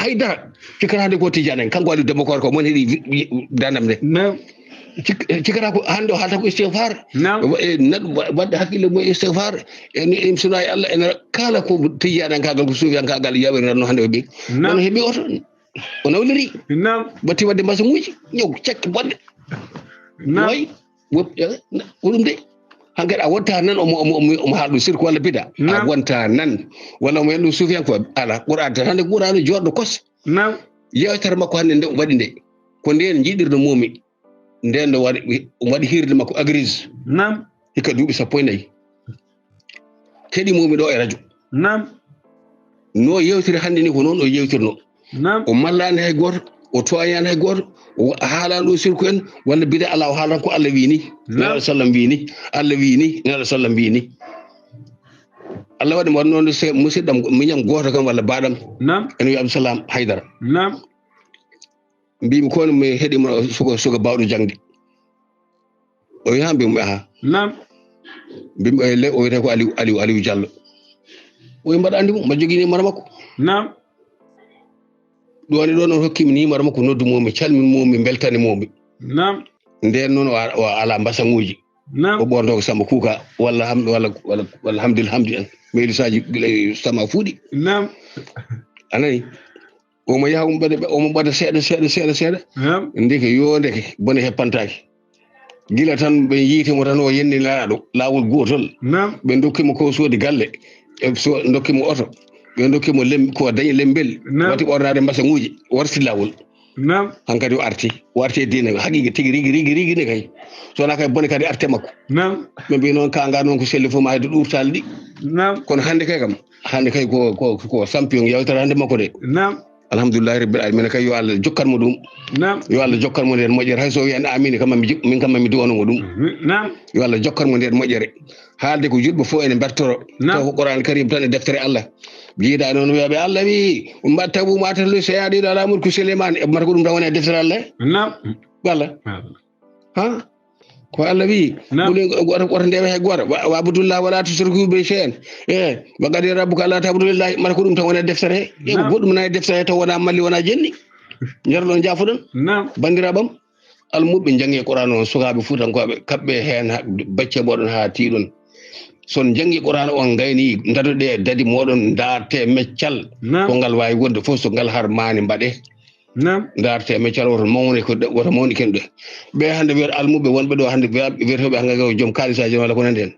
haydara cikarande ko tijane kanko wali demba ko warko mon hedi danam de nam cikara ko hande halta ko istighfar nad wadde hakkille mo istighfar en sunay Allah en kala ko tijane kagal ko Soufiane kagal yawere no hande be non hebi oto o nawliri nam batti wadde masamuji ñew cek bodde nam wodum de hankadi a wonta nan omo haaldu sirku walla bida a wonta nan walla mo yendu Soufiane ko ala Qur'an tan hande Qur'an jordo kos nam yewtere makko hande nde wadi nde ko nden jidirno momi nden do wadi hirde makko agrise nam hika duubi 14 kedi momi do e radio nam no yewtiri hande ni ko non o yewtirno nam o mallani hay goto o toyani hay goto o haalan do sirku en walla bida Allah o haalan ko Allah wini nabi sallam wini Allah wini nabi sallam wini Allah wadi mo non musidam miñam goto kam walla badam nam en wi Abdou Haydara nam mbimi ko mi hedi mo sugo bawdo jangde o yambi mo nam mbimi le o wite ko Aliou Diallo o mbada andi mo jogini mara makko nam doni don hokkimi ni mara makko noddu momi calmin momi beltani momi nam nden non o ala mbasanguji nam o bordo ko Samba Kuka walla hamdulillah meydi saji sama fuudi nam anani o mo yaha o mo bada seeda nam ndeke yondeke bone heppantaki gila tan be yitimo tan o yenni lawol gotol nam be dokkimo ko soodi galle e so dokkimo oto be dokkimo ko dañi lembel wati ornade mbasanguji warti lawol nam hankadi o arti dina haqiqa tigi rigi ne kay so na kay bone kadi arte makko nam be bi non kanga non ko selli fu ma do durtaldi nam kono hande kay ko champion yawtara hande makko de nam alhamdulillah rabbil alamin kay yo Allah jokkan mo dum nam yo Allah jokkan mo den mojere hay so wi amini kam min kam mi duwono mo dum nam yo Allah jokkan mo den mojere haalde ko julbe fo en bertoro to Qur'an Karim tan e deftere Allah biida non wi'abe Allah wi mbattabu matalu sayadi da lamul ku Suleiman e marko dum dawone deftere Allah nam wala ha ko Allah wi buli goto ndewe hay goto wa abdullah wala tusriku bi shay'in wa qad rabbuka la ta'budu marko dum tan wona deftere e godum na deftere to wona malli wona jenni jardo jafudon nam bandirabam almuɓe jangi qur'an on sukaɓe fuutankoɓe kamɓe hen bacce moɗon ha tiɗon son jangi qur'an on gayni dadoɗe dadi moɗon darte meccal ko ngal wawi wonde fof so ngal har mani mbaɗe darte meccal woto mawni ken ɗo ɓe hande wiyata almuɓe wonɓe ɗo hande wiyateɓe hanga joom kalisaji walla ko nande hen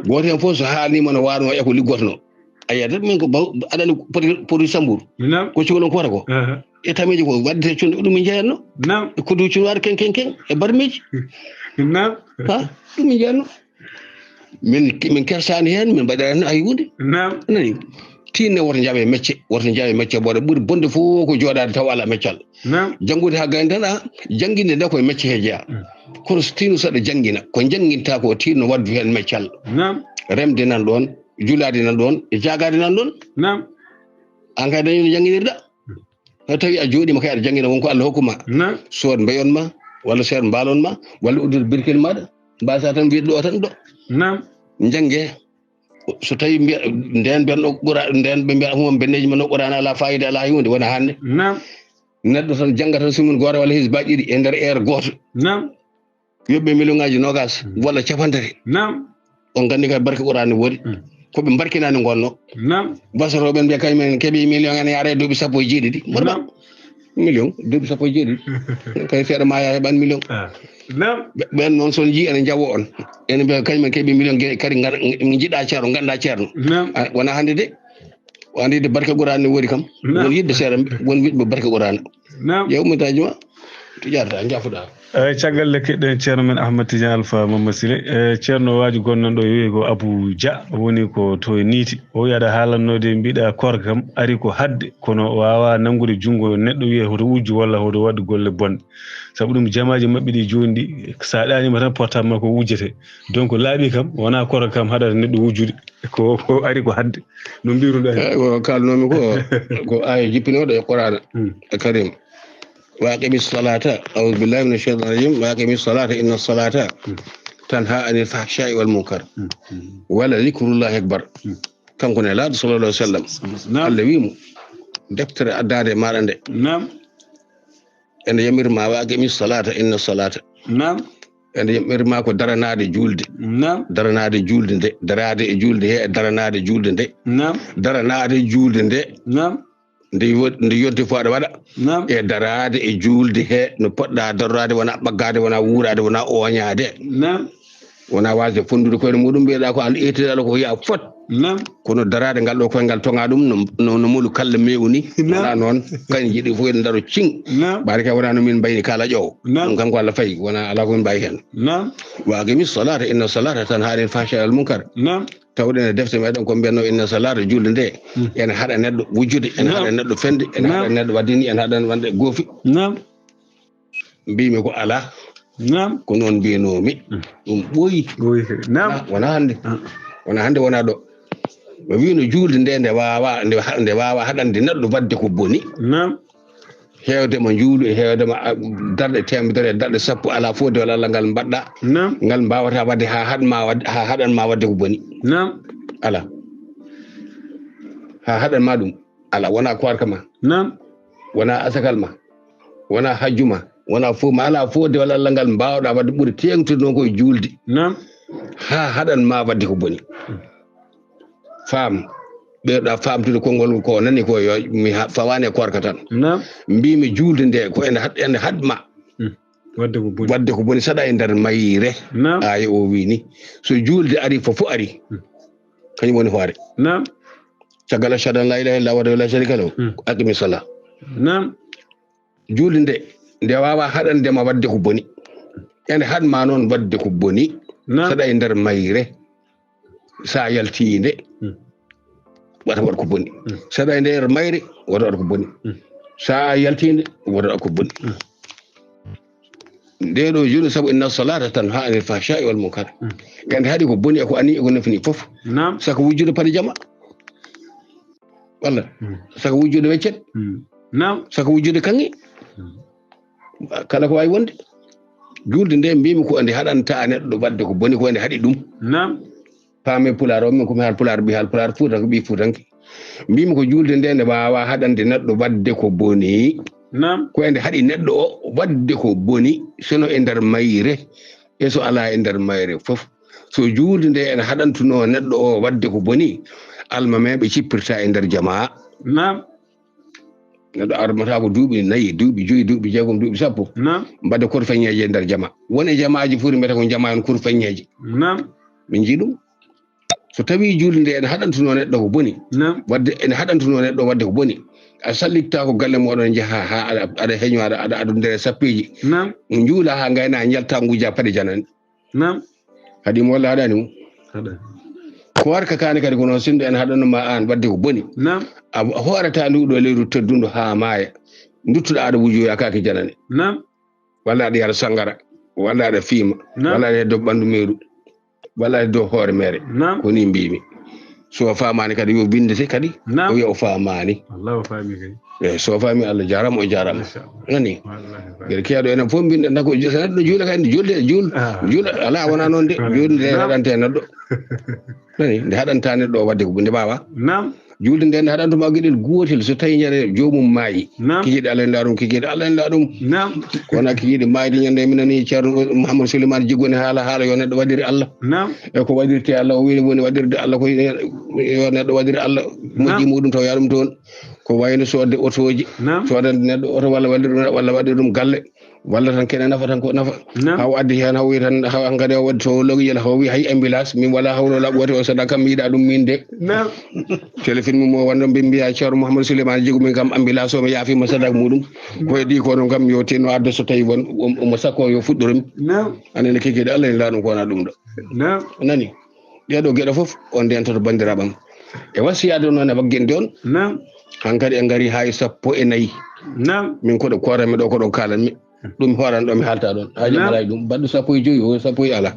goto hen fof so haalnima no wano e ko liggotono a yiyata min ko aɗani produit sambour ko cukalon ko wata ko e tamiji ko waddete conde ɗum min jeeyatno e kodu cunowaɗo ken e barmiji ha ɗum min jeeyatno min kersani hen min mbaɗirani hay hunde nani tinne woto jaaɓe métier ɓoɗe ɓuuri bonde fof ko joɗade taw ala meccal janggude ha gayni tan jangguinde nde koye métier he jeeya kono so tino saɗa jangguina ko jangguinta ko tinno waddu hen meccal remde nan ɗon julade nan ɗon e jagade nan ɗon an kay dañino jangguinirɗa so tawi a jooɗima kay aɗa jangguina wonko Allah hokkuma sood mbayon ma walla seeɗa mbalon ma walla uddude birkel maɗa mbasa tan wiide ɗo tan ɗo jangge so tawi nden benɗo nden ɓe mbiyata humam benneji ma no qur'an ala fayida ala hunde wona hande neɗɗo tan jangga tan sumun goto walla hisbaji ɗiɗi e nder heure goto yoɓɓe million ngaji nogas walla capantati on gandi kay barke qur'an ne woodi koɓe barkinani gonno basoroɓe mbiya kañumen keeɓi million en yaare duuɓi sappo e jeeɗiɗi mbaɗa million duuɓi sappo e jeeɗiɗi kay seeɗa ma ya heɓan million ɓen noon son jii ene jawo on ene mbiya kañumen keeɓi million kadi jiɗɗa ceerno ganda ceerno wona hande de andi de barke qur'an ne woodi kam won yidde seeɗa won wiɗɓe barke qur'an ƴewmitaji ma to jarata jafuɗa caggal le keɗɗen ceerno men Ahmad Tidiane Alpha Mamadou Siley ceerno waji gonnon ɗo yowi ko Abou Dia woni ko to niiti o wiyaɗa haalannode mbiɗa korka kam ari ko hadde kono wawa nangude junggo neɗɗo wiya hoto wujju walla hoto waɗa golle bonɗe saabu ɗum jamaji mabɓe ɗi joni ɗi sa ɗanima tan portable ma ko wujjete donc laaɓi kam wona korka kam haɗata neɗɗo wujjude ko ari ko hadde no mbiruɗa ko kalnomi ko aya jippinoɗo e Qur'an karim واقم الصلاة أعوذ بالله من الشيطان الرجيم واقم الصلاة إن الصلاة تنهى عن الفحشاء والمنكر ولا ذكر الله أكبر كم كنا لا صلى الله عليه وسلم اللي دكتور أدارة ما عنده أن يمر ما واقم الصلاة إن الصلاة أن يمر ما كو درنادي جولد درنادي جولد درنادي جولد هي درنادي جولد درنادي جولد nde yonti fo aɗa waɗa e darade e julde he no poɗɗa darrade wona ɓaggade wona wuurade wona oñade wona wasde fondude koyne muɗum mbiyeɗa ko an etiɗaɗo ko yiya fot kono darade ngal ɗo koyngal tonga ɗum no molu kalla mewu ni wona noon kañ jiɗi fof ene daro cing ɓaade kay wona no min mbayni kala ƴowo ɗum kanko Allah fayi wona ala komin mbawi hen wa aqimi salata inna salata tan haɗen fahsha al munkar tawɗen e defte meɗen ko mbiyanno inna salata julde nde ene haɗa neɗɗo wujjude ene haɗa neɗɗo fende ene haɗa neɗɗo waddini ene haɗa wonde goofi mbimi ko ala ko noon mbinomi ɗum ɓooyi wona hande wona ɗo ɓe wino julde nde wawa haɗande neɗɗo wadde ko boni hewdema juulu e hewdema darɗe temedere darɗe sappo ala fof de wala Allah ngal mbaɗɗa ngal mbawata wadde ha haɗanma wadde ko boni ala ha haɗanma ɗum ala wona korka ma wona asakal ma wona hajju ma wona fof ma ala fof de wala Allah ngal mbawɗa wadde ɓuuri tengtude noon koye julde ha haɗanma wadde ko boni faam ɓeeɗa famtude konngol ko nani ko yo mi fawane korka tan mbimi julde nde ko ene haɗma wadde ko boni saɗa e nder mayire aya o wini so julde ari fofo ari kañum woni hoore caggal ashhadu an la ilaha illallah wahdahu la sharika lahu aqimi salah julde nde wawa haɗandema wadde ko boni ene haɗma noon wadde ko boni saɗa e nder mayire sa yaltinde wata waɗa ko boni saɗa e nder mayre wata waɗa ko boni sa yaltinde wata waɗa ko boni ndeɗo juuɗe saabu inna salata tan ha anil fahsha'i wal munkar gande haɗi ko boni e ko ani e ko nafini foof saka wujjude paɗe jama walla saka wujjude weccet saka wujjude kanŋe kala ko wawi wonde julde nde mbimi ko ande haɗanta neɗɗo wadde ko boni ko ande haɗi ɗum paame pulaar o min komi haal pulaar ɓi haal pulaar fuuta ko ɓi fuutanke mbimi ko julde nde nde wawa haɗande neɗɗo wadde ko boni ko ende haɗi neɗɗo o wadde ko boni sono e nder mayre e so ala e nder mayre fof so juulde nde ene haɗantuno neɗɗo o wadde ko boni almameɓe cippirta e nder jamaa neɗɗo armata ko duuɓi 4 duuɓi 5 duuɓi 6 duuɓi 10 mbadde kurfeñeeje e nder jama woni jamaaji furi mbiyata ko jama en kurfeñeeje min jii ɗum so tawi juulde nde ene haɗantuno neɗɗo ko boni wadde ene haɗantuno neɗɗo wadde ko boni a sallitta ko galle moɗon jaha ha aɗa heño aɗa nder sappeji juula ha gayna jalta nguja paɗe janani haɗi mo walla haɗani mum ko warka kane kadi ko noon sinno ene haɗanoma an wadde ko boni a hoorata luuɗo leyru teddundo ha maaya duttuɗa aɗa wujoya kake janane walla aɗa yara sangara walla aɗa fiima walla aɗa heddo ɓandu meeru walla aɗa dow hoore mere ko ni mbimi so famani kadi yo bindete kadi o wiya o famani so fami Allah jarama o jarama nani gueɗe keeɗo enen fof mbinɗe dako neɗɗo juula kadi juula ala wona noon de juulde nde haɗante neɗɗo nani nde haɗanta neɗɗo o wadde ko nde mbawa juulde nde nde haɗantuma gueɗel gotel so tawi ñande jomum maayi kikiɗe Allah en laɗum kikiɗe Allah en laɗum kowona kikiɗe maayde ñande minani ceerno Mouhamadou Souleymane Jiggoni haala yo neɗɗo waɗiri Allah e ko waɗirte Allah o woni waɗirde Allah ko yo neɗɗo waɗiri Allah moƴƴi muɗum taw ya ɗum toon ko wayno sodde otoji sodande neɗɗo oto walla waɗiri ɗum galle walla tan kene nafa tan ko nafa haw addi hen haw wi tan haw kadi o wadde to logoyel haw wi hay ambulance min wala hawlo laɓote o saɗa kam mi yiɗa ɗum min de téléphone mum o wonɗo mbiya ceerno Mouhamadou Souleymane Jigo min kam ambulance o mi yaafima sadak muɗum koye ɗi ko ɗum kam yo tinno adde so tawi won omo sakko yo fuɗɗoromi anene kikiɗe Allah en laaɗum ko wona ɗum ɗo nani ɗeɗo gueɗe foof on ndentoto bandiraɓam e wasiyade noon e waggende on hankkadi en gari hay 14 min koɗo korami ɗo koɗo kalanmi ɗum horan ɗo mi halta ɗon haji malay ɗum baɗɗo 15 o 10 ala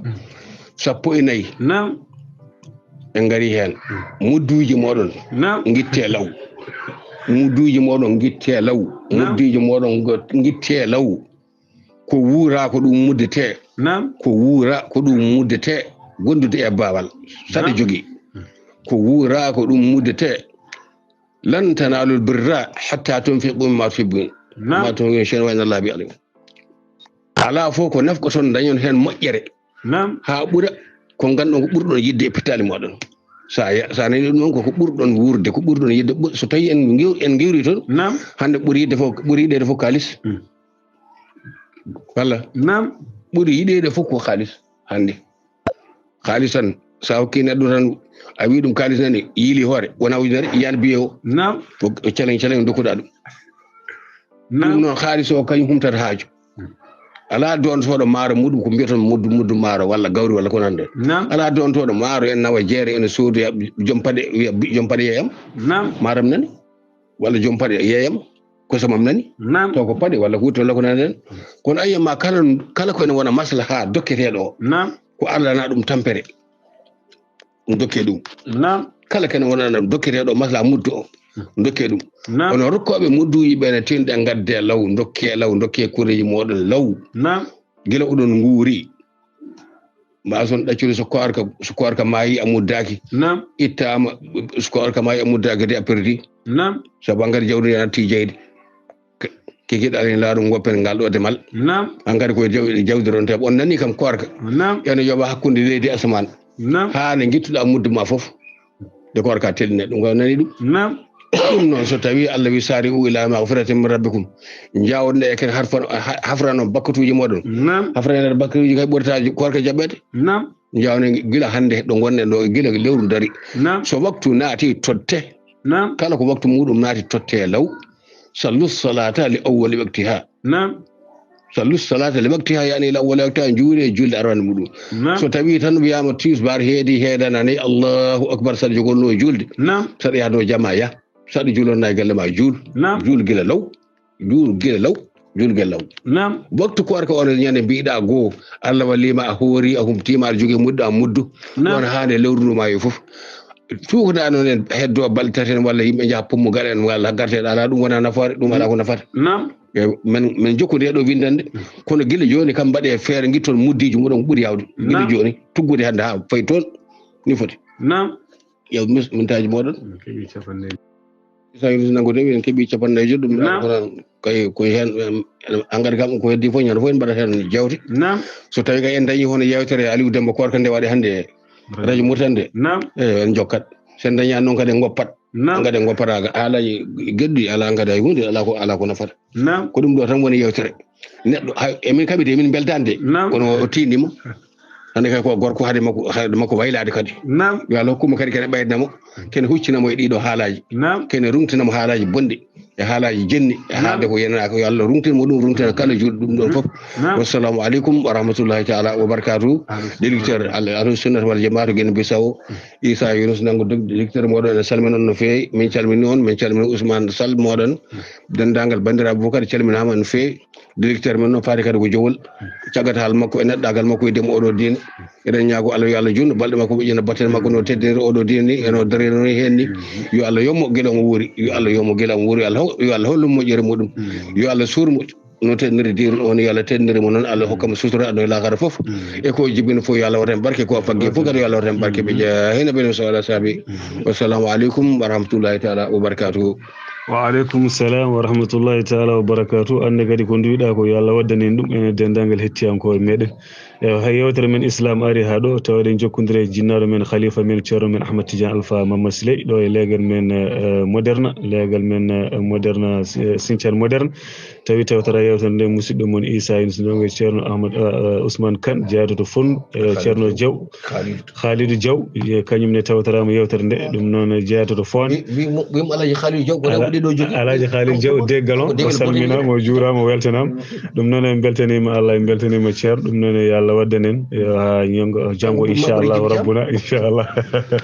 14 en gari hen mudduji moɗon guitte law mudduji moɗon guitte law mudduji moɗon guitte law ko wuura ko ɗum muddete ko wuura ko ɗum muddete gondude e babal saɗa jogui ko wuura ko ɗum muddete lan tanalul birra hatta tunfiqu mimma tuhibbun ma tunfiqu shay'an wa inna Allaha bihi alim ala fof ko nafko toon dañon hen moƴƴere ha ɓuura ko ganduɗon ko ɓurɗon yidde e pitali moɗon sa nani ɗum noon koko ɓurɗon wurde ko ɓurɗon yidde so tawi en gewri toon hande ɓuuri yiɗede fof kalis walla ɓuuri yiɗede fof ko kalis hande kalis tan sa hokki neɗɗo tan a wi ɗum kalis nani yiili hoore wona ujunere yiyan biye o o calen dokkuɗa ɗum ɗum noon haalis o kañum humtata haaju ala dontoɗo maaro muɗum ko mbiyaton muddu maaro walla gawri walla ko nande ala dontoɗo maaro en nawa jeere ene soodu joom paɗe yeeyam maaram nani walla joom paɗe yeeyam kosamam nani taw ko paɗe walla huuto walla ko nande en kono ayyama kala ko ene wona maslaha dokketeɗo o ko ardana ɗum tampere dokke ɗum kala kene wonana ɗum dokketeɗo maslaha muddu o dokke ɗum ono rokkoɓe mudduji ɓene tinɗe gadde law dokke kureji moɗon law gila oɗon guuri mbason ɗaccude so koarka maayi a muddaki ittama so koarka maayi a muddaki de a perdi saabu engrais jawdi natti jeyde kikiɗa alen laaɗum goppen ngal ɗo demal engrais koye jawdi ron teɓa on nani kam koarka ene yooɓa hakkude leydi asaman ha ne guittuɗa muddu ma foof de koarka telline ɗum ko nani ɗum ɗum noon so tawi Allah wi sari u ila magfiratin min rabbikum jawɗe e ken hafrano bakkatuji moɗon hafrane bakkatuji kay ɓurtaji korka jaɓɓete jawne gila hande ɗo gonnen ɗo gila lewru dari so waktu naati totte kala ko waktu muɗum naati totte law sallu salata li awwali waqtiha sallu salata li waqtiha yani li awwali waqtiha juure julde arwane muɗum so tawi tan wiyama tisbar heedi heedanani Allahu akbar saɗa jogolno julde saɗa yahno jama ya saɗa julonna e galle ma juul gila law juul gila law waktu ko warka on ñande mbiɗa goo Allah wallima a hoori a humtima aɗa jogui muddu a muddu ɗon hande lewrunuma yo foof tuukoɗa noon en heddo balɗe tati en walla yimɓe jaaha pommugal en walla garteɗa ala ɗum wona nafoore ɗum ala ko nafata min jokkude ɗo windande kono gila joni kam mbaɗe feere guitton muddiji muɗon ɓuuri yawde gila joni tuggude hande ha fayi toon ni foti yew mintaji moɗon sa nango de en keeɓi 50 ɗum ko hen engrais kam ko heddi fof ñande fof en mbaɗat hen jawti so tawi kay en dañi hono yewtere Aliou Demba Korka nde waɗi hannde radio Mauritanie en jokkat sen dañi noon kadi goppat ngade goppata haalaji geddi ala ngada hay hunde ala ko nafata ko ɗum ɗo tan woni yewtere neɗɗo emin kaɓide emin beltande kono o tindimo hande kay ko gorko hade makko waylade kadi yo Allah hokkuma kadi kene ɓeydnamo kene huccinamo e ɗiɗo haalaji kene rungtinamo haalaji bonɗi e haalaji jenni e haalde ko yenana ko yo Allah rungtinmo ɗum rungtina kala juuɗo ɗum ɗon fof wassalamu aleykum wa rahmatullahi taala wa barakatuhu directeur Ahlu Sunnat wal Jamaatu Guinée Bissau Issa Yunus Nango directeur moɗon ene salmina on no feewi min calmini on min calmini Ousmane Sall moɗon dendagal bandiraɓe fof kadi calminama no feewi directeur men noon faati kadi ko jowol caggatal makko e neɗɗagal makko e demo oɗo diine eɗen ñaago Allah yo Allah junno balɗe makko ƴena battane makko no teddiniri oɗo diine ni eno darino hen ni yo Allah yommo guila mo wuuri yo Allah yommo guila mo wuuri yo Allah hollu moƴƴere muɗum yo Allah surmo no teddiniri diine on yo Allah teddinirimo noon Allah hokkamo sutura no lakara fof e ko jibino fof yo Allah waten barke ko fagge fof kadi yo Allah waten barke ɓe jeehina ɓe no sawala saabi wassalamu aleykum wa rahmatullahi taala wa barakatuhu وعليكم السلام ورحمة الله تعالى وبركاته أن قد يكون دويدا كو يالا ودني ندم en dendangal hettiyam ko meden hay yewtere men islam ari ha do tawden jokkundire jinnaro men khalifa men ceerno men Ahmad Tidiane Alpha Mama Siley do e legal men moderne legal men moderne sincere moderne tawi tawtara yewtere nde musidɗo mon Issa Yunus Ndongo ceerno Ahmad Ousmane Kane jaadoto fond ceerno Diaw Khalidou Diaw kanyum ne tawtarama yewtere nde dum non jaadoto fond bim alaji Khalidou Diaw alaji Khalidou Diaw de galon o salmina mo juurama weltanam dum non en beltanima Allah en beltanima ceerno dum non ya Allah waddanen ha jango inchallah rabbuna inchallah